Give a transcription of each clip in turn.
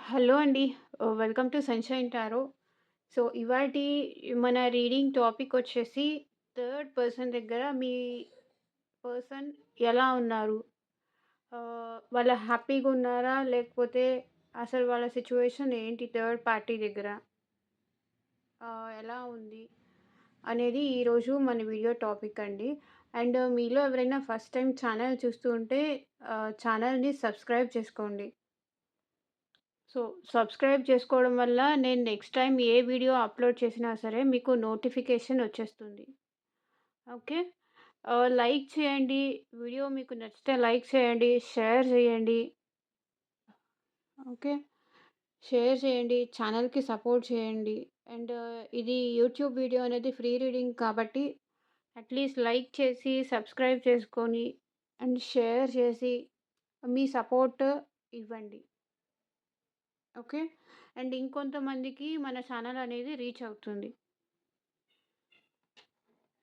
Hello అండి. Welcome to sunshine tarot. So, ఇవాల్టి మన రీడింగ్ టాపిక్ వచ్చేసి థర్డ్ పర్సన్ దగ్గర మీ పర్సన్ ఎలా ఉన్నారు? వాళ్ళు హ్యాపీగున్నారా? లేకపోతే అసలు వాళ్ళ సిట్యుయేషన్ ఏంటి థర్డ్ పార్టీ దగ్గర? ఎలా ఉంది? అనేది ఈరోజు మన వీడియో టాపిక్ అండి. అండ్ మీలో ఎవరైనా ఫస్ట్ టైమ్ ఛానల్ చూస్తూ ఉంటే ఛానల్‌ని సబ్స్క్రైబ్ చేసుకోండి. సో, సబ్స్క్రైబ్ చేసుకోవడం వల్ల నేను నెక్స్ట్ టైమ్ ఏ వీడియో అప్‌లోడ్ చేసినా సరే మీకు నోటిఫికేషన్ వచ్చేస్తుంది. ఓకే. లైక్ చేయండి. వీడియో మీకు నచ్చితే లైక్ చేయండి. షేర్ చేయండి. ఓకే. షేర్ చేయండి. ఛానల్‌కి సపోర్ట్ చేయండి. అండ్ ఇది యూట్యూబ్ వీడియో అనేది ఫ్రీ రీడింగ్ కాబట్టి అట్‌లీస్ట్ లైక్ చేసి, సబ్స్క్రైబ్ చేసుకొని అండ్ షేర్ చేసి మీ సపోర్ట్ ఇవ్వండి. ఓకే. అండ్ ఇంకొంతమందికి మన ఛానల్ అనేది రీచ్ అవుతుంది.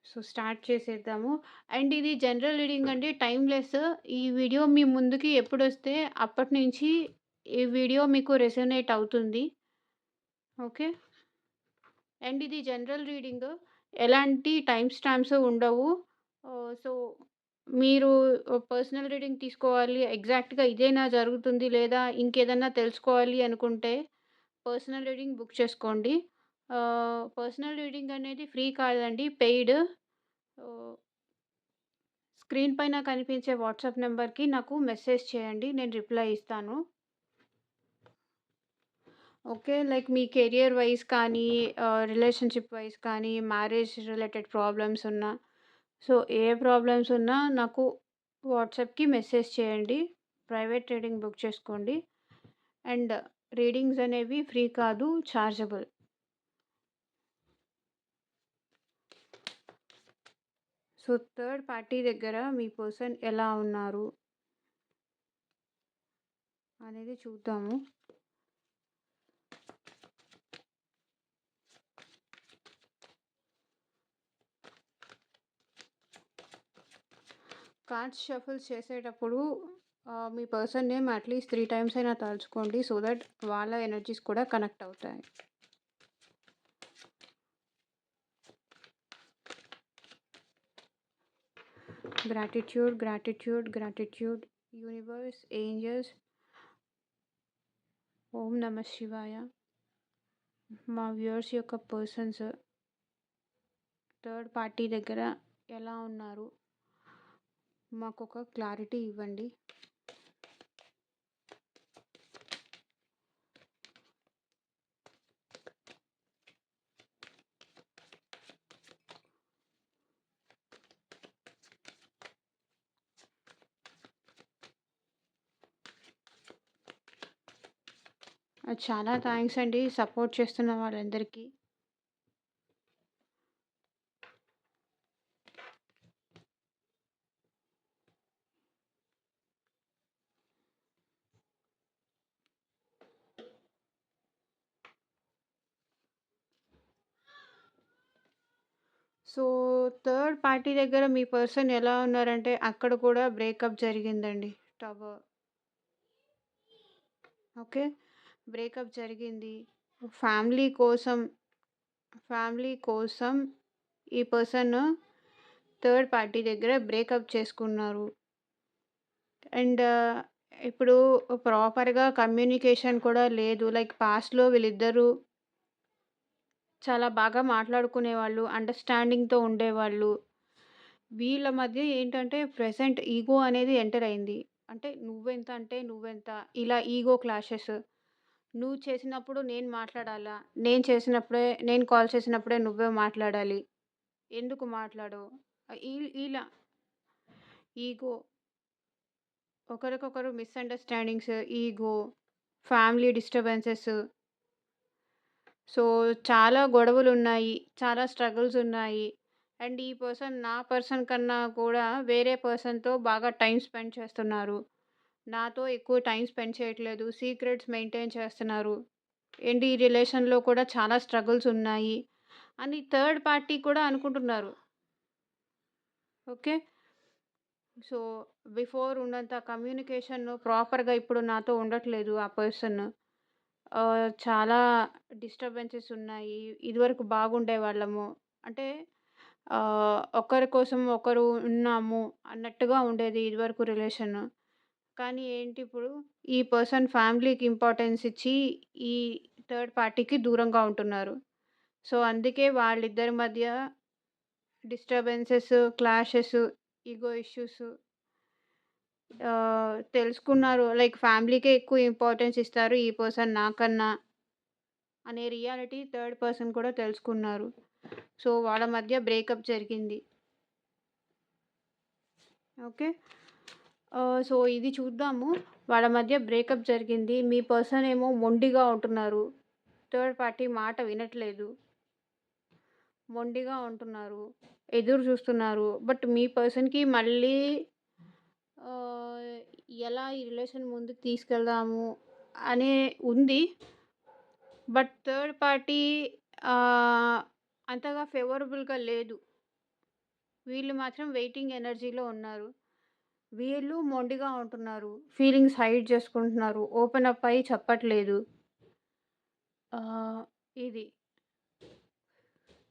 సో, స్టార్ట్ చేసేద్దాము. అండ్ ఇది జనరల్ రీడింగ్ అండి. టైమ్‌లెస్. ఈ వీడియో మీ ముందుకి ఎప్పుడొస్తే అప్పటినుంచి ఈ వీడియో మీకు రెసొనేట్ అవుతుంది. ఓకే. అండ్ ఇది జనరల్ రీడింగ్. ఎలాంటి టైమ్ స్టాంప్స్ ఉండవు. సో, మీరు పర్సనల్ రీడింగ్ తీసుకోవాలి. ఎగ్జాక్ట్‌గా ఇదేనా జరుగుతుంది లేదా ఇంకేదన్నా తెలుసుకోవాలి అనుకుంటే పర్సనల్ రీడింగ్ బుక్ చేసుకోండి. పర్సనల్ రీడింగ్ అనేది ఫ్రీ కాదండి. పెయిడ్. ఓహ్, స్క్రీన్ పైన కనిపించే వాట్సాప్ నంబర్‌కి నాకు మెసేజ్ చేయండి. నేను రిప్లై ఇస్తాను. ఓకే. లైక్ మీ కెరియర్ వైస్ కానీ, రిలేషన్‌షిప్ వైస్ కానీ, మ్యారేజ్ రిలేటెడ్ ప్రాబ్లమ్స్ ఉన్నా, సో, ఏ ప్రాబ్లమ్స్ ఉన్నా నాకు వాట్సాప్‌కి మెసేజ్ చేయండి. ప్రైవేట్ రీడింగ్ బుక్ చేసుకోండి. అండ్ రీడింగ్స్ అనేవి ఫ్రీ కాదు, చార్జబుల్. సో, థర్డ్ పార్టీ దగ్గర మీ పర్సన్ ఎలా ఉన్నారు అనేది చూద్దాము. కార్డ్స్ షఫుల్ చేసేటప్పుడు మీ పర్సన్ నేమ్ అట్‌లీస్ట్ 3 టైమ్స్ అయినా తలుచుకోండి. సో దట్ వాళ్ళ ఎనర్జీస్ కూడా కనెక్ట్ అవుతాయి. Gratitude, gratitude, gratitude. Universe, angels, Om నమః శివాయ. మా వ్యూయర్స్ యొక్క పర్సన్స్ థర్డ్ పార్టీ దగ్గర ఎలా ఉన్నారు? మాకొక క్లారిటీ ఇవ్వండి. చాలా థాంక్స్ అండి సపోర్ట్ చేస్తున్న వాళ్ళందరికీ. సో, థర్డ్ పార్టీ దగ్గర మీ పర్సన్ ఎలా ఉన్నారంటే, అక్కడ కూడా బ్రేకప్ జరిగిందండి. టవర్. ఓకే. బ్రేకప్ జరిగింది. ఫ్యామిలీ కోసం, ఫ్యామిలీ కోసం ఈ పర్సన్ థర్డ్ పార్టీ దగ్గర బ్రేకప్ చేసుకున్నారు. అండ్ ఇప్పుడు ప్రాపర్‌గా కమ్యూనికేషన్ కూడా లేదు. లైక్ పాస్ట్‌లో వీళ్ళిద్దరూ చాలా బాగా మాట్లాడుకునేవాళ్ళు. అండర్‌స్టాండింగ్‌తో ఉండేవాళ్ళు. వీళ్ళ మధ్య ఏంటంటే ప్రెజెంట్ ఈగో అనేది ఎంటర్ అయింది. అంటే నువ్వెంత అంటే నువ్వెంత ఇలా ఈగో క్లాషెస్. నువ్వు చేసినప్పుడు నేను మాట్లాడాలా? నేను కాల్ చేసినప్పుడే నువ్వే మాట్లాడాలి. ఎందుకు మాట్లాడవు? ఈ ఇలా ఈగో, ఒకరికొకరు misunderstandings, ego, family disturbances. So, చాలా గొడవలున్నాయి. చాలా స్ట్రగుల్స్ ఉన్నాయి. అండ్ ఈ పర్సన్ నా పర్సన్ కన్నా కూడా వేరే పర్సన్‌తో బాగా టైమ్ స్పెండ్ చేస్తున్నారు. నాతో ఎక్కువ టైమ్ స్పెండ్ చేయట్లేదు. సీక్రెట్స్ మెయింటైన్ చేస్తున్నారు. అండ్ ఈ రిలేషన్‌లో కూడా చాలా స్ట్రగుల్స్ ఉన్నాయి అని థర్డ్ పార్టీ కూడా అనుకుంటున్నారు. ఓకే. సో, బిఫోర్ ఉన్నంత కమ్యూనికేషన్ ప్రాపర్‌గా ఇప్పుడు నాతో ఉండట్లేదు ఆ పర్సన్. చాలా డిస్టర్బెన్సెస్ ఉన్నాయి. ఇదివరకు బాగుండేవాళ్ళము. అంటే ఒకరి కోసం ఒకరు ఉన్నాము అన్నట్టుగా ఉండేది ఇదివరకు రిలేషను. కానీ ఏంటి ఇప్పుడు ఈ పర్సన్ ఫ్యామిలీకి ఇంపార్టెన్స్ ఇచ్చి, ఈ థర్డ్ పార్టీకి దూరంగా ఉంటున్నారు. సో, అందుకే వాళ్ళిద్దరి మధ్య డిస్టర్బెన్సెస్, క్లాషెస్, ఇగో ఇష్యూస్ తెలుసుకున్నారు. లైక్ ఫ్యామిలీకే ఎక్కువ ఇంపార్టెన్స్ ఇస్తారు ఈ పర్సన్ నాకన్నా అనే రియాలిటీ థర్డ్ పర్సన్ కూడా తెలుసుకున్నారు. సో, వాళ్ళ మధ్య బ్రేకప్ జరిగింది. ఓకే. సో, ఇది చూద్దాము. వాళ్ళ మధ్య బ్రేకప్ జరిగింది. మీ పర్సన్ ఏమో మొండిగా ఉంటున్నారు. థర్డ్ పార్టీ మాట వినట్లేదు. మొండిగా ఉంటున్నారు. ఎదురు చూస్తున్నారు. బట్ మీ పర్సన్‌కి మళ్ళీ ఆహ్, ఎలా ఈ రిలేషన్ ముందుకు తీసుకెళ్దాము అనే ఉంది. బట్ థర్డ్ పార్టీ ఆహ్, అంతగా ఫేవరబుల్‌గా లేదు. వీళ్ళు మాత్రం వెయిటింగ్ ఎనర్జీలో ఉన్నారు. వీళ్ళు మొండిగా ఉంటున్నారు. ఫీలింగ్స్ హైడ్ చేసుకుంటున్నారు. ఓపెన్ అప్ అయ్యి చెప్పట్లేదు. ఆహ్, ఇది.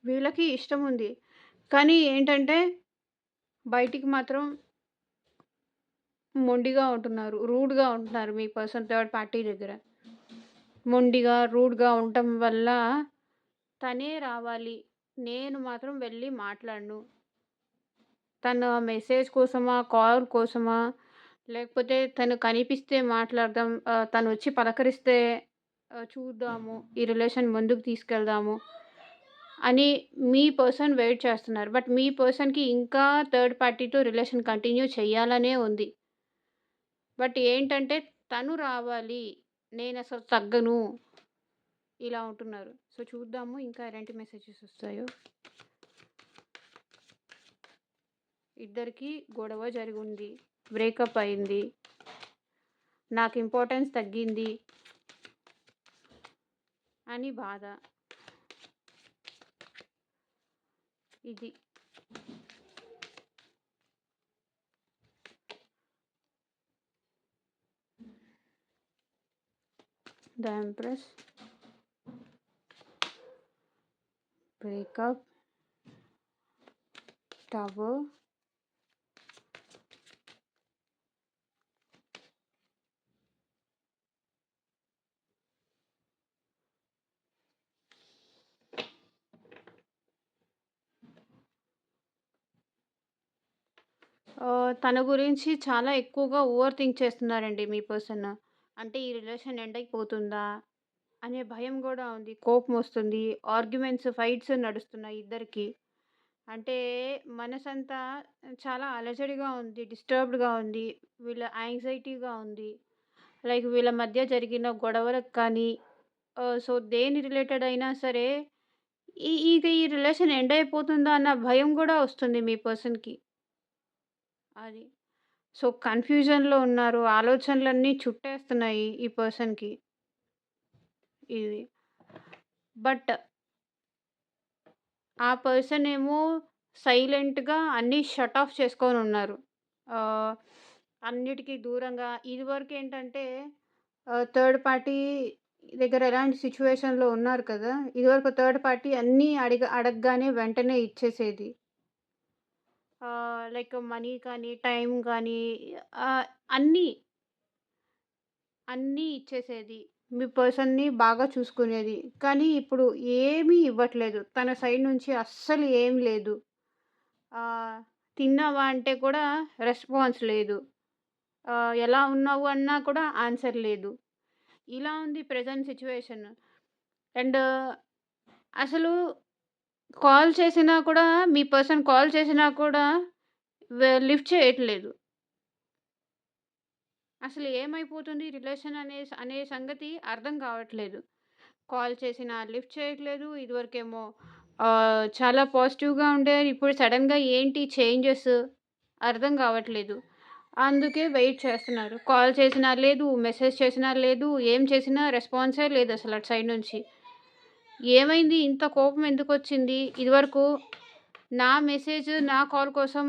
వీళ్ళకి ఇష్టముంది. కానీ ఏంటంటే బయటికి మాత్రం మొండిగా ఉంటున్నారు. రూడ్‌గా ఉంటున్నారు మీ పర్సన్ థర్డ్ పార్టీ దగ్గర. మొండిగా, రూడ్‌గా ఉండటం వల్ల తనే రావాలి. నేను మాత్రం వెళ్లి మాట్లాడను. తన మెసేజ్ కోసమా? కాల్ కోసమా? లేకపోతే తను కనిపిస్తే మాట్లాడదాం. తనొచ్చి పలకరిస్తే చూద్దాము. ఈ రిలేషన్ ముందుకు తీసుకెళ్దాము అని మీ పర్సన్ వెయిట్ చేస్తున్నారు. బట్ మీ పర్సన్‌కి ఇంకా థర్డ్ పార్టీతో రిలేషన్ కంటిన్యూ చేయాలనే ఉంది. బట్ ఏంటంటే తను రావాలి. నేనసలు తగ్గను. ఇలా ఉంటున్నారు. సో, చూద్దాము ఇంకా ఎలాంటి మెసేజెస్ వస్తాయో. ఇద్దరికీ గొడవ జరిగుంది. బ్రేకప్ అయింది. నాకు ఇంపార్టెన్స్ తగ్గింది అని బాధ. ఇది. ద ఎంప్రెస్, బ్రేకప్, టవర్, తన గురించి చాలా ఎక్కువగా ఓవర్ థింక్ చేస్తున్నారండి మీ పర్సన్. అంటే ఈ రిలేషన్ ఎండ్ అయిపోతుందా అనే భయం గూడా ఉంది. కోపమొస్తుంది. ఆర్గ్యుమెంట్స్, ఫైట్స్ నడుస్తున్నాయి ఇద్దరికీ. అంటే మనసంతా చాలా అలజడిగా ఉంది. డిస్టర్బ్డ్‌గా ఉంది. వీళ్ళ యాంగ్జైటీగా ఉంది. లైక్ వీళ్ళ మధ్య జరిగిన గొడవలకు కానీ సో, దేని రిలేటెడ్ అయినా సరే ఈ రిలేషన్ ఎండ్ అయిపోతుందా అన్న భయం గూడా వస్తుంది మీ పర్సన్‌కి. అది. సో, కన్‌ఫ్యూజన్‌లో ఉన్నారు. ఆలోచనలన్నీ చుట్టేస్తున్నాయి ఈ పర్సన్‌కి. ఇది. బట్ ఆ పర్సన్ ఏమో సైలెంట్‌గా అన్నీ షట్ ఆఫ్ చేసుకొనున్నారు. ఆహ్, అన్నిటికి దూరంగా ఇదివరకేంటంటే థర్డ్ పార్టీ దగ్గర ఎలాంటి సిట్యుయేషన్‌లో ఉన్నారు కదా! ఇదివరకు థర్డ్ పార్టీ అన్నీ అడగగానే వెంటనే ఇచ్చేసేది. లైక్ మనీ కానీ, టైం కానీ ఆహ్, అన్నీ, అన్నీ ఇచ్చేసేది. మీ పర్సన్‌ని బాగా చూసుకునేది. కానీ ఇప్పుడు ఏమీ ఇవ్వట్లేదు. తన సైడ్ నుంచి అస్సలు ఏం లేదు. ఆహ్, తిన్నావా అంటే కూడా రెస్పాన్స్ లేదు. ఎలా ఉన్నావు అన్నా కూడా ఆన్సర్ లేదు. ఇలా ఉంది ప్రెజెంట్ సిట్యుయేషన్. అండ్ అసలు కాల్ చేసినా కూడా మీ పర్సన్ కాల్ చేసినా కూడా లిఫ్ట్ చేయట్లేదు. అసలు ఏమైపోతుంది రిలేషన్ అనే సంగతి అర్థం కావట్లేదు. కాల్ చేసినా లిఫ్ట్ చేయట్లేదు. ఇదివరకేమో చాలా పాజిటివ్‌గా ఉండేది. ఇప్పుడు సడెన్‌గా ఏంటి చేంజెస్ అర్థం కావట్లేదు. అందుకే వెయిట్ చేస్తున్నారు. కాల్ చేసినా లేదు, మెసేజ్ చేసినా లేదు, ఏం చేసినా రెస్పాన్సే లేదసలు అటు సైడ్ నుంచి. ఏమైంది? ఇంత కోపం ఎందుకొచ్చింది? ఇదివరకు నా మెసేజ్, నా కాల్ కోసం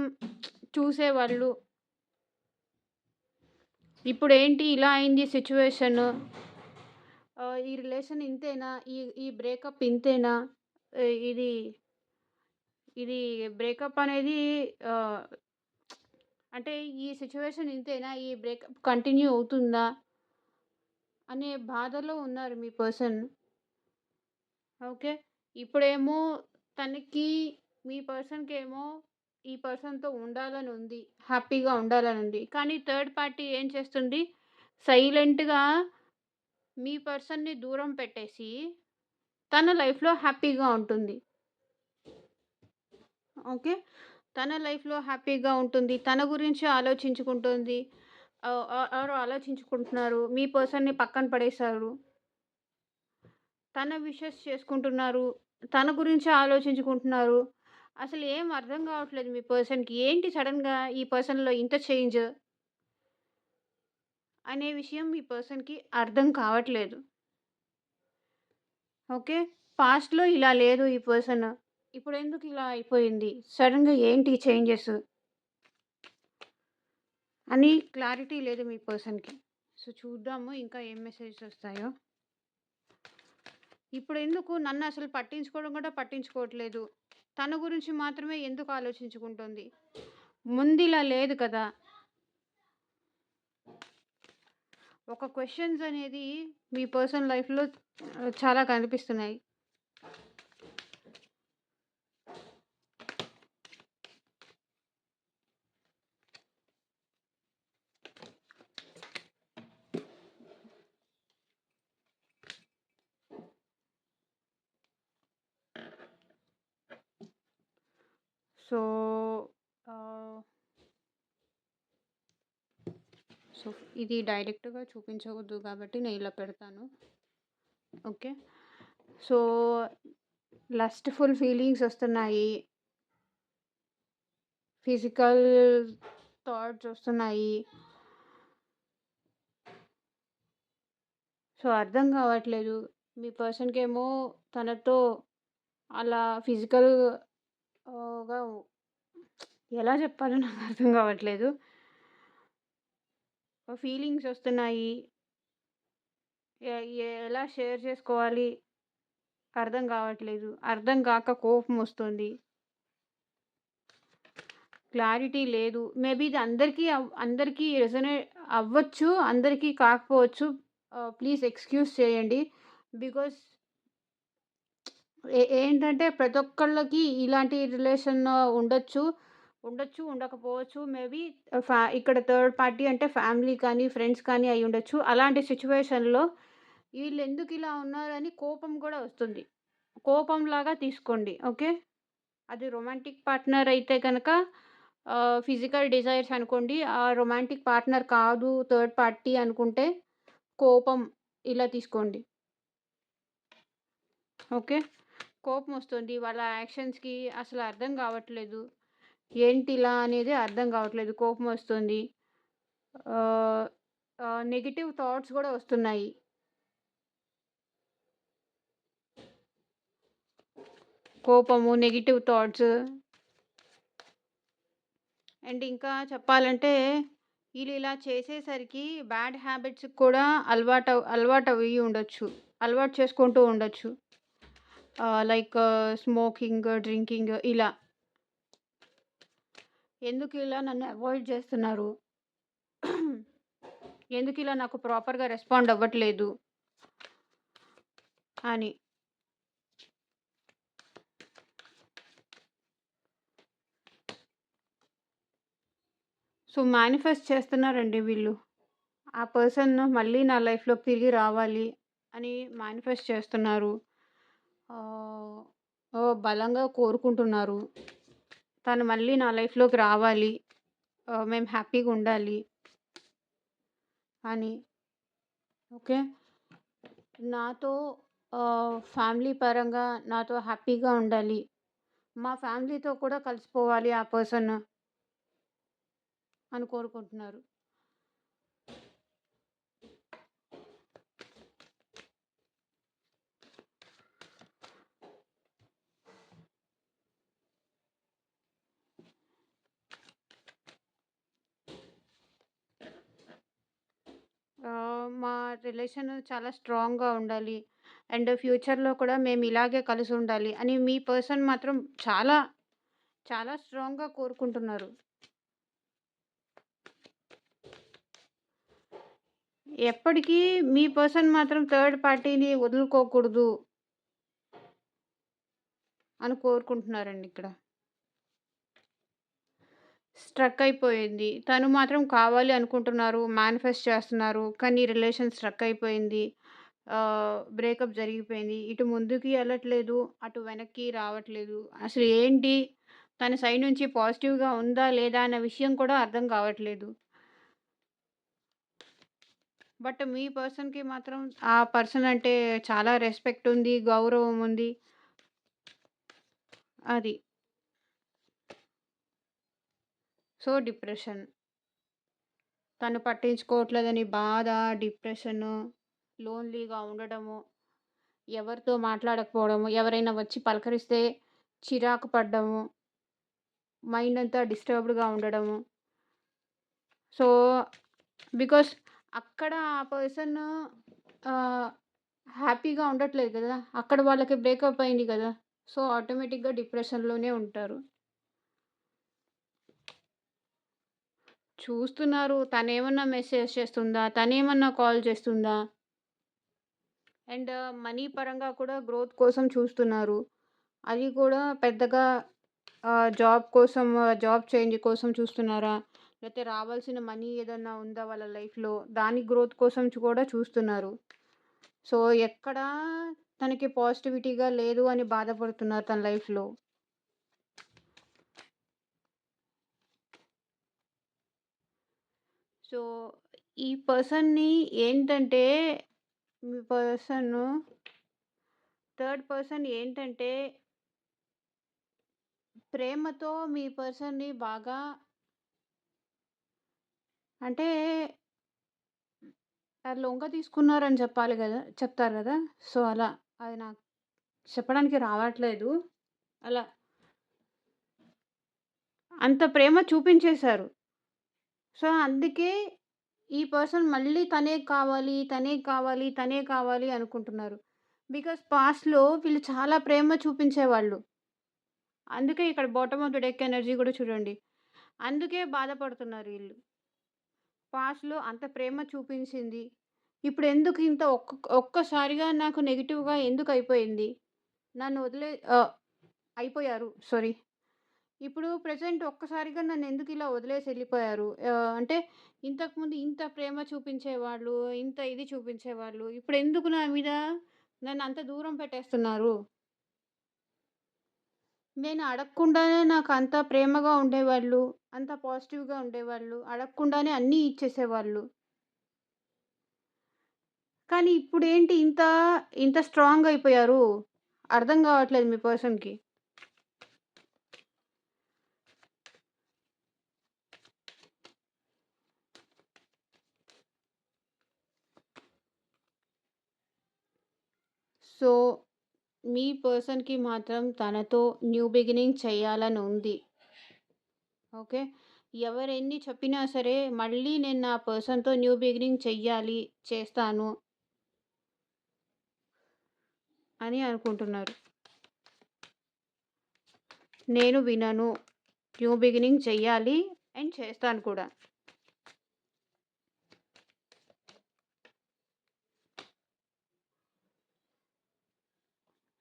చూసేవాళ్ళు. ఇప్పుడేంటి ఇలా అయింది సిట్యుయేషను? ఈ రిలేషన్ ఇంతేనా? ఈ ఈ బ్రేకప్ ఇంతేనా? ఇది ఇది బ్రేకప్ అనేది ఆహ్, అంటే ఈ సిట్యుయేషన్ ఇంతేనా? ఈ బ్రేకప్ కంటిన్యూ అవుతుందా? అనే బాధలో ఉన్నారు మీ పర్సన్. ఓకే. ఇప్పుడేమో తనకి మీ పర్సన్‌కేమో ఈ పర్సన్‌తో ఉండాలనుంది. హ్యాపీగా ఉండాలనుంది. కానీ థర్డ్ పార్టీ ఏం చేస్తుంది? సైలెంట్‌గా మీ పర్సన్‌ని దూరం పెట్టేసి తన లైఫ్‌లో హ్యాపీగా ఉంటుంది. ఓకే. తన లైఫ్‌లో హ్యాపీగా ఉంటుంది. తన గురించి ఆలోచించుకుంటుంది. ఆర్ ఆలోచించుకుంటున్నారు. మీ పర్సన్‌ని పక్కన పడేశారు. తన విషెస్ చేసుకుంటున్నారు. తన గురించే ఆలోచించుకుంటున్నారు. అసలు ఏం అర్థం కావట్లేదు మీ పర్సన్‌కి. ఏంటి సడెన్‌గా ఈ పర్సన్‌లో ఇంత చేంజ్ అనే విషయం మీ పర్సన్‌కి అర్థం కావట్లేదు. ఓకే. పాస్ట్‌లో ఇలా లేదు ఈ పర్సన్. ఇప్పుడెందుకు ఇలా అయిపోయింది? సడెన్‌గా ఏంటి చేంజెస్ అని క్లారిటీ లేదు మీ పర్సన్‌కి. సో, చూద్దాము ఇంకా ఏం మెసేజెస్ వస్తాయో. ఇప్పుడెందుకు నన్నసలు పట్టించుకోవడం కూడా పట్టించుకోవట్లేదు. తన గురించి మాత్రమే ఎందుకు ఆలోచించుకుంటుంది? ముందిలా లేదు కదా! ఒక క్వెషన్స్ అనేది మీ పర్సనల్ లైఫ్‌లో చాలా కనిపిస్తున్నాయి. సో, ఆహ్, సో, ఇది డైరెక్ట్‌గా చూపించవద్దు కాబట్టి నేను ఇలా పెడతాను. ఓకే. సో, లస్ట్‌ఫుల్ ఫీలింగ్స్ వస్తున్నాయి. ఫిజికల్ థాట్స్ వస్తున్నాయి. సో, అర్థం కావట్లేదు. మీ పర్సన్‌కేమో తనతో అలా ఫిజికల్ గా ఎలా చెప్పాలో నాకు అర్థం కావట్లేదు. ఫీలింగ్స్ వస్తున్నాయి. ఎ ఎలా షేర్ చేసుకోవాలి అర్థం కావట్లేదు. అర్థం కాక కోపమొస్తుంది. క్లారిటీ లేదు. మేబీ ఇది అందరికీ రెసొనేట్ అవ్వచ్చు. అందరికీ కాకపోవచ్చు. ప్లీజ్ ఎక్స్‌క్యూజ్ చేయండి. బికాజ్ ఏంటంటే ప్రతి ఒక్కళ్ళకి ఇలాంటి రిలేషన్ ఉండొచ్చు. ఉండకపోవచ్చు. మేబీ ఇక్కడ థర్డ్ పార్టీ అంటే ఫ్యామిలీ కానీ, ఫ్రెండ్స్ కానీ అయ్యుండొచ్చు. అలాంటి సిట్యుయేషన్‌లో ఈళ్ళెందుకిలా ఉన్నారని కోపం గూడా వస్తుంది. కోపంలాగా తీసుకోండి. ఓకే. అది రొమాంటిక్ పార్ట్నర్ అయితే గనక ఫిజికల్ డిజైర్స్ అనుకోండి. ఆ రొమాంటిక్ పార్ట్నర్ కాదు థర్డ్ పార్టీ అనుకుంటే కోపం ఇలా తీసుకోండి. ఓకే. కోపమొస్తుంది. వాళ్ళ యాక్షన్స్‌కి అసలు అర్థం కావట్లేదు. ఏంటిలా అనేది అర్థం కావట్లేదు. కోపమొస్తుంది. ఆహ్, నెగెటివ్ థాట్స్ గూడా వస్తున్నాయి. కోపము, నెగెటివ్ థాట్స్ అండ్ ఇంకా చెప్పాలంటే ఈళ్ళిలా చేసేసరికి బ్యాడ్ హ్యాబిట్స్‌కి కూడా అలవాటయ్యి ఉండొచ్చు. అలవాటు చేసుకుంటూ ఉండొచ్చు. లైక్ స్మోకింగ్, డ్రింకింగ్ ఇలా. ఎందుకిలా నన్ను అవాయిడ్ చేస్తున్నారు? ఎందుకిలా నాకు ప్రాపర్‌గా రెస్పాండ్ అవ్వట్లేదు అని. సో, మేనిఫెస్ట్ చేస్తున్నారండి వీళ్ళు. ఆ పర్సన్ మళ్ళీ నా లైఫ్‌లోకి తిరిగి రావాలి అని మేనిఫెస్ట్ చేస్తున్నారు. ఆహ్, బలంగా కోరుకుంటున్నారు. తను మళ్ళీ నా లైఫ్‌లోకి రావాలి. మేము హ్యాపీగుండాలి అని. ఓకే. నాతో ఫ్యామిలీ పరంగా నాతో హ్యాపీగా ఉండాలి. మా ఫ్యామిలీతో కూడా కలిసిపోవాలి ఆ పర్సన్ అని కోరుకుంటున్నారు. మా రిలేషన్ చాలా స్ట్రాంగ్‌గా ఉండాలి. అండ్ ఫ్యూచర్‌లో కూడా మేము ఇలాగే కలిసుండాలి అని మీ పర్సన్ మాత్రం చాలా, చాలా స్ట్రాంగ్‌గా కోరుకుంటున్నారు. ఎప్పటికీ మీ పర్సన్ మాత్రం థర్డ్ పార్టీని వదులుకోకూడదు అని కోరుకుంటున్నారండి ఇక్కడ. స్ట్రక్ అయిపోయింది. తను మాత్రం కావాలి అనుకుంటున్నారు. మేనిఫెస్ట్ చేస్తున్నారు. కానీ రిలేషన్ స్ట్రక్ అయిపోయింది. బ్రేకప్ జరిగిపోయింది. ఇటు ముందుకి ఎళ్ళట్లేదు. అటు వెనక్కి రావట్లేదు. అసలు ఏంటి? తన సైడ్ నుంచి పాజిటివ్‌గా ఉందా? లేదా? అన్న విషయం కూడా అర్థం కావట్లేదు. బట్ మీ పర్సన్‌కి మాత్రం ఆ పర్సన్ అంటే చాలా రెస్పెక్ట్ ఉంది. గౌరవం ఉంది. అది. So, depression. తను పట్టించుకోవట్లేదని బాధ, డిప్రెషను, లోన్‌లీగా ఉండడము, ఎవరితో మాట్లాడకపోవడము, ఎవరైనా వచ్చి పలకరిస్తే చిరాకు పడ్డము, మైండ్ అంతా డిస్టర్బ్డ్‌గా ఉండడము. సో, బికాస్ అక్కడ ఆ పర్సన్ ఆహ్, హ్యాపీగా ఉండట్లేదు కదా! అక్కడ వాళ్ళకి బ్రేకప్ అయింది కదా! సో, ఆటోమేటిక్‌గా డిప్రెషన్‌లోనే ఉంటారు. చూస్తున్నారు. తనేమన్నా మెసేజ్ చేస్తుందా? తనేమన్నా కాల్ చేస్తుందా? అండ్ మనీ పరంగా కూడా గ్రోత్ కోసం చూస్తున్నారు. అది కూడా పెద్దగా జాబ్ కోసం జాబ్ చేంజ్ కోసం చూస్తున్నారా? లేతే రావాల్సిన మనీ ఏదన్నా ఉందా వాళ్ళ లైఫ్‌లో? దాని గ్రోత్ కోసం కూడా చూస్తున్నారు. సో, ఎక్కడా తనకి పాజిటివిటీగా లేదు అని బాధపడుతున్నారు తన లైఫ్‌లో. సో, ఈ పర్సన్‌ని ఏంటంటే మీ పర్సను థర్డ్ పర్సన్ ఏంటంటే ప్రేమతో మీ పర్సన్‌ని బాగా అంటే లొంగ తీసుకున్నారని చెప్పాలి గదా! చెప్తారు గదా! సో, అలా. అది నాకు చెప్పడానికి రావట్లేదు. అలా. అంత ప్రేమ చూపించేశారు. సో, అందుకే ఈ పర్సన్ మళ్ళీ తనే కావాలి, తనే కావాలి, తనే కావాలి అనుకుంటున్నారు. బికాజ్ పాస్ట్‌లో వీళ్ళు చాలా ప్రేమ చూపించేవాళ్ళు. అందుకే ఇక్కడ bottom of the deck energy గూడా చూడండి. అందుకే బాధపడుతున్నారు ఈళ్ళు. పాస్ట్‌లో అంత ప్రేమ చూపించింది. ఇప్పుడెందుకు ఇంత ఒక్కసారిగా నాకు నెగెటివ్‌గా ఎందుకయిపోయింది? నన్ను వదిలే అయిపోయారు. సారీ. ఇప్పుడు ప్రెజెంట్ ఒక్కసారిగా నన్నెందుకిలా వదిలేసి ఎళ్ళిపోయారు? అంటే ఇంతకుముందు ఇంత ప్రేమ చూపించేవాళ్ళు, ఇంత ఇది చూపించేవాళ్ళు. ఇప్పుడెందుకు నా మీద నన్నంత దూరం పెట్టేస్తున్నారు? నేను అడగకుండానే నాకంత ప్రేమగా ఉండేవాళ్ళు, అంత పాజిటివ్‌గా ఉండేవాళ్ళు. అడగకుండానే అన్నీ ఇచ్చేసేవాళ్ళు. కానీ ఇప్పుడేంటి ఇంత స్ట్రాంగ్ అయిపోయారు? అర్థం గావట్లేదు మీ పర్సన్‌కి. సో, మీ పర్సన్‌కి మాత్రం తనతో న్యూ బిగినింగ్ చేయాలని ఉంది. ఓకే. ఎవరెన్ని చెప్పినా సరే మళ్ళీ నేను నా పర్సన్‌తో న్యూ బిగినింగ్ చెయ్యాలి, చేస్తాను అని అనుకుంటున్నారు. నేను వినను. న్యూ బిగినింగ్ చెయ్యాలి అండ్ చేస్తాను కూడా.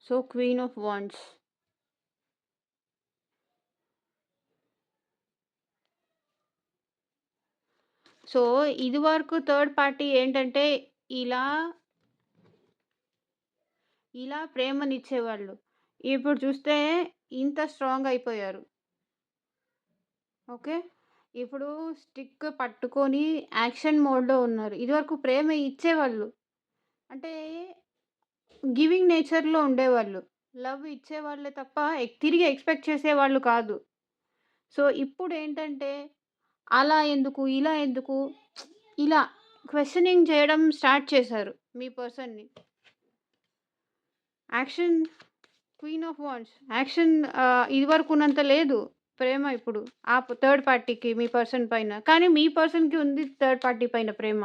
So, queen of wands. So, ఇదివరకు థర్డ్ పార్టీ ఏంటంటే ఇలా, ఇలా ప్రేమనిచ్చేవాళ్ళు. ఇప్పుడు చూస్తే ఇంత స్ట్రాంగ్ అయిపోయారు. ఓకే. ఇప్పుడు స్టిక్ పట్టుకొని యాక్షన్ మోడ్‌లో ఉన్నారు. ఇదివరకు ప్రేమ ఇచ్చేవాళ్ళు. అంటే గివింగ్ నేచర్‌లో ఉండేవాళ్ళు. లవ్ ఇచ్చేవాళ్ళే తప్ప తిరిగి ఎక్స్‌పెక్ట్ చేసేవాళ్ళు కాదు. సో, ఇప్పుడేంటంటే అలా ఎందుకు? ఇలా ఎందుకు? ఇలా క్వెషనింగ్ చేయడం స్టార్ట్ చేశారు మీ పర్సన్‌ని. Action queen of wands. Action ఇదివరకున్నంత లేదు ప్రేమ ఇప్పుడు. థర్డ్ పార్టీకి మీ పర్సన్ పైన. కానీ మీ పర్సన్‌కి ఉంది థర్డ్ పార్టీ పైన ప్రేమ.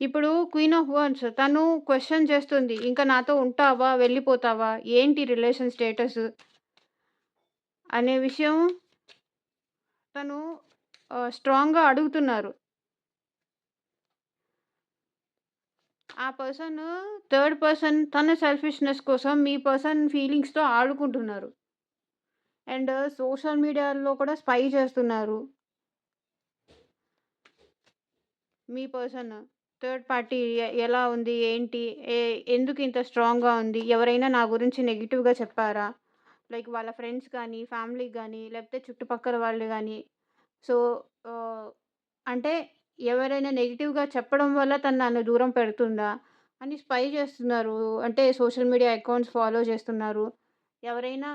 ఇప్పుడు క్వీన్ ఆఫ్ వాండ్స్ తను క్వెషన్ చేస్తుంది. "ఇంక నాతో ఉంటావా? వెళ్ళిపోతావా? ఏంటి రిలేషన్ స్టేటస్?" అనే విషయం తను స్ట్రాంగ్‌గా అడుగుతున్నారు. ఆ పర్సన్ థర్డ్ పర్సన్ తన సెల్ఫిష్‌నెస్ కోసం మీ పర్సన్ ఫీలింగ్స్‌తో ఆడుకుంటున్నారు. అండ్ సోషల్ మీడియాలో కూడా స్పై చేస్తున్నారు. మీ పర్సన్ థర్డ్ పార్టీ ఎలా ఉంది? ఏంటి? ఎ ఎందుకు ఇంత స్ట్రాంగ్‌గా ఉంది? ఎవరైనా నా గురించి నెగెటివ్‌గా చెప్పారా? లైక్ వాళ్ళ ఫ్రెండ్స్ గానీ, ఫ్యామిలీకి గానీ, లేకపోతే చుట్టుపక్కల వాళ్ళు గానీ. సో, ఆహ్, అంటే ఎవరైనా నెగెటివ్‌గా చెప్పడం వల్ల తను నన్ను దూరం పెడుతుందా? అని స్పై చేస్తున్నారు. అంటే సోషల్ మీడియా అకౌంట్స్ ఫాలో చేస్తున్నారు. ఎవరైనా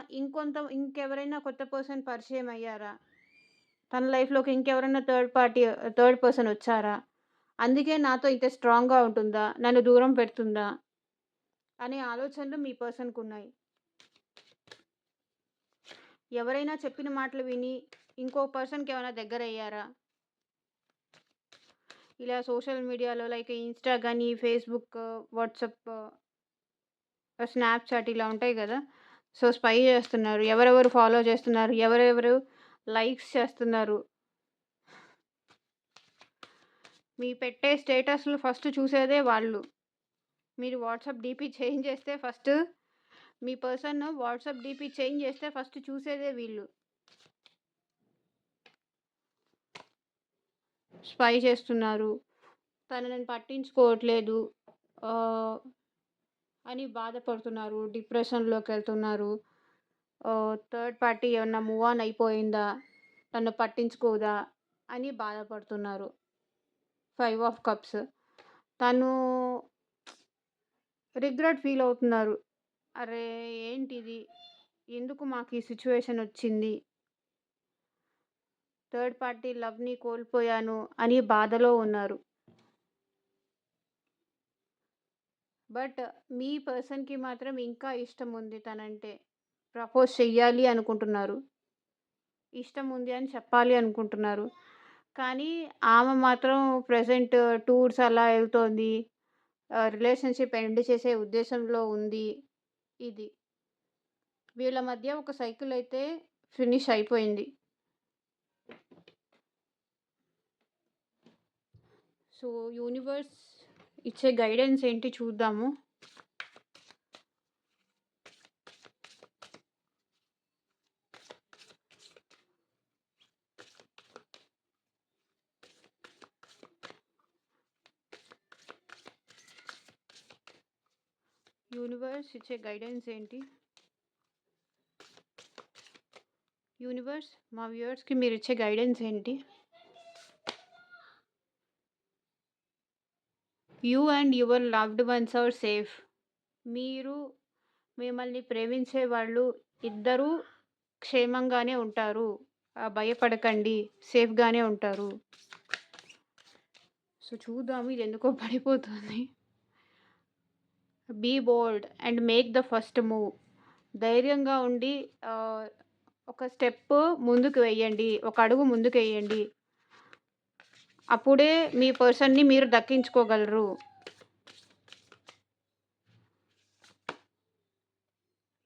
ఇంకెవరైనా కొత్త పర్సన్ పరిచయం అయ్యారా? తన లైఫ్‌లోకి ఇంకెవరైనా థర్డ్ పర్సన్ వచ్చారా? అందుకే నాతో ఇంత స్ట్రాంగ్‌గా ఉంటుందా? నన్ను దూరం పెడుతుందా? అనే ఆలోచనలు మీ పర్సన్‌కున్నాయి. ఎవరైనా చెప్పిన మాటలు విని ఇంకో పర్సన్‌కేమైనా దగ్గరయ్యారా? ఇలా సోషల్ మీడియాలో లైక్ ఇన్‌స్టా గాని, ఫేస్‌బుక్, వాట్సాప్, స్నాప్‌చాట్ ఇలా ఉంటాయి గదా! సో, స్పై చేస్తున్నారు. ఎవరెవరు ఫాలో చేస్తున్నారు? ఎవరెవరు లైక్స్ చేస్తున్నారు? మీ పెట్టే స్టేటస్‌లు ఫస్ట్ చూసేదే వాళ్ళు. మీరు వాట్సాప్ డీపీ చేంజ్ చేస్తే మీ పర్సన్ వాట్సాప్ డీపీ చేంజ్ చేస్తే ఫస్ట్ చూసేదే వీళ్ళు. స్పై చేస్తున్నారు. తను నన్ను పట్టించుకోవట్లేదు ఆహ్, అని బాధపడుతున్నారు. డిప్రెషన్‌లోకెళ్తున్నారు. థర్డ్ పార్టీ ఏమన్నా మూవ్ ఆన్ అయిపోయిందా? నన్ను పట్టించుకోదా? అని బాధపడుతున్నారు. 5 ఆఫ్ కప్స్. తను రిగ్రెట్ ఫీల్ అవుతున్నారు. అరే! ఏంటిది? ఎందుకు మాకు ఈ సిట్యుయేషన్ వచ్చింది? థర్డ్ పార్టీ లవ్‌ని కోల్పోయాను అని బాధలో ఉన్నారు. బట్ మీ పర్సన్‌కి మాత్రం ఇంకా ఇష్టముంది తనంటే. ప్రపోజ్ చెయ్యాలి అనుకుంటున్నారు. ఇష్టముంది అని చెప్పాలి అనుకుంటున్నారు. కానీ ఆమె మాత్రం ప్రెజెంట్ టూర్స్ అలా ఎళ్తోంది. రిలేషన్‌షిప్ ఎండ్ చేసే ఉద్దేశంలో ఉంది. ఇది. వీళ్ళ మధ్య ఒక సైకిల్ అయితే ఫినిష్ అయిపోయింది. సో, యూనివర్స్ ఇచ్చే గైడెన్స్ ఏంటి చూద్దాము. యూనివర్స్ ఇచ్చే గైడెన్స్ ఏంటి? యూనివర్స్ మా వ్యూవర్స్‌కి మీరిచ్చే గైడెన్స్ ఏంటి? You and your loved ones are safe. మీరు, మిమ్మల్ని ప్రేమించే వాళ్ళు ఇద్దరూ క్షేమంగానే ఉంటారు. భయపడకండి. సేఫ్‌గానే ఉంటారు. సో, చూద్దాము ఇదెందుకో పడిపోతుంది. Be bold and make the first move. ధైర్యంగా ఉండి ఆహ్, ఒక స్టెప్ ముందుకు వెయ్యండి. ఒక అడుగు ముందుకెయ్యండి. అప్పుడే మీ పర్సన్‌ని మీరు దక్కించుకోగలరు.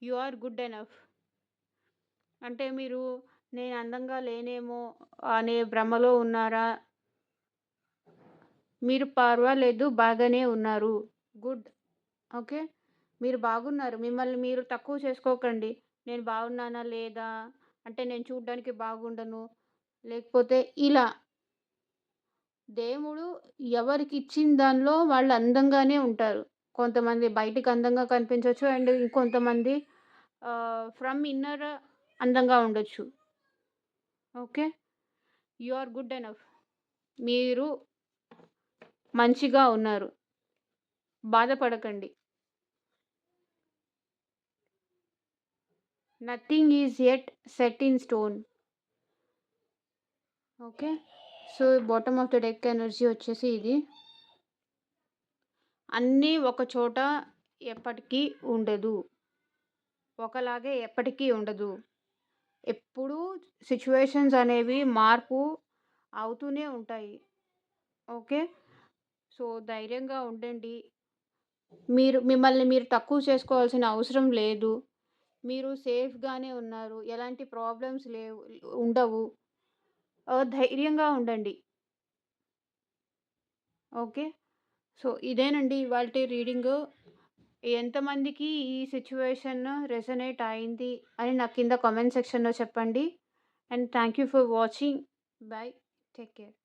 You are good enough. అంటే మీరు నేను అందంగా లేనేమో అనే భ్రమలో ఉన్నారా? మీరు పర్వాలేదు బాగానే ఉన్నారు. గుడ్. ఓకే. మీరు బాగున్నారు. మిమ్మల్ని మీరు తక్కువ చేసుకోకండి. నేను బాగున్నానా లేదా? అంటే నేను చూడ్డానికి బాగుండను. లేకపోతే ఇలా దేవుడు ఎవరికిచ్చిన దానిలో వాళ్ళు అందంగానే ఉంటారు. కొంతమంది బయటికి అందంగా కనిపించొచ్చు. అండ్ ఇంకొంతమంది ఫ్రమ్ ఇన్నర్ అందంగా ఉండొచ్చు. Okay. You are good enough. మీరు మంచిగా ఉన్నారు. బాధపడకండి. Nothing is yet set in stone. Okay. So, bottom of the deck energy వచ్చేసి ఇది. అన్నీ ఒక చోట ఎప్పటికీ ఉండదు. ఒకలాగే ఎప్పటికీ ఉండదు. ఎప్పుడూ సిట్యుయేషన్స్ అనేవి మార్పు అవుతూనే ఉంటాయి. ఓకే. సో, ధైర్యంగా ఉండండి. మిమ్మల్ని మీరు తక్కువ చేసుకోవాల్సిన అవసరం లేదు. మీరు సేఫ్‌గానే ఉన్నారు. ఎలాంటి ప్రాబ్లమ్స్ ఉండవు. ధైర్యంగా ఉండండి. ఓకే. సో, ఇదేనండి ఇవాల్టి రీడింగు. ఎంతమందికి ఈ సిట్యుయేషన్ రెసొనేట్ అయింది అని నాకు కింద కామెంట్ సెక్షన్‌లో చెప్పండి. And thank you for watching. By. Take care.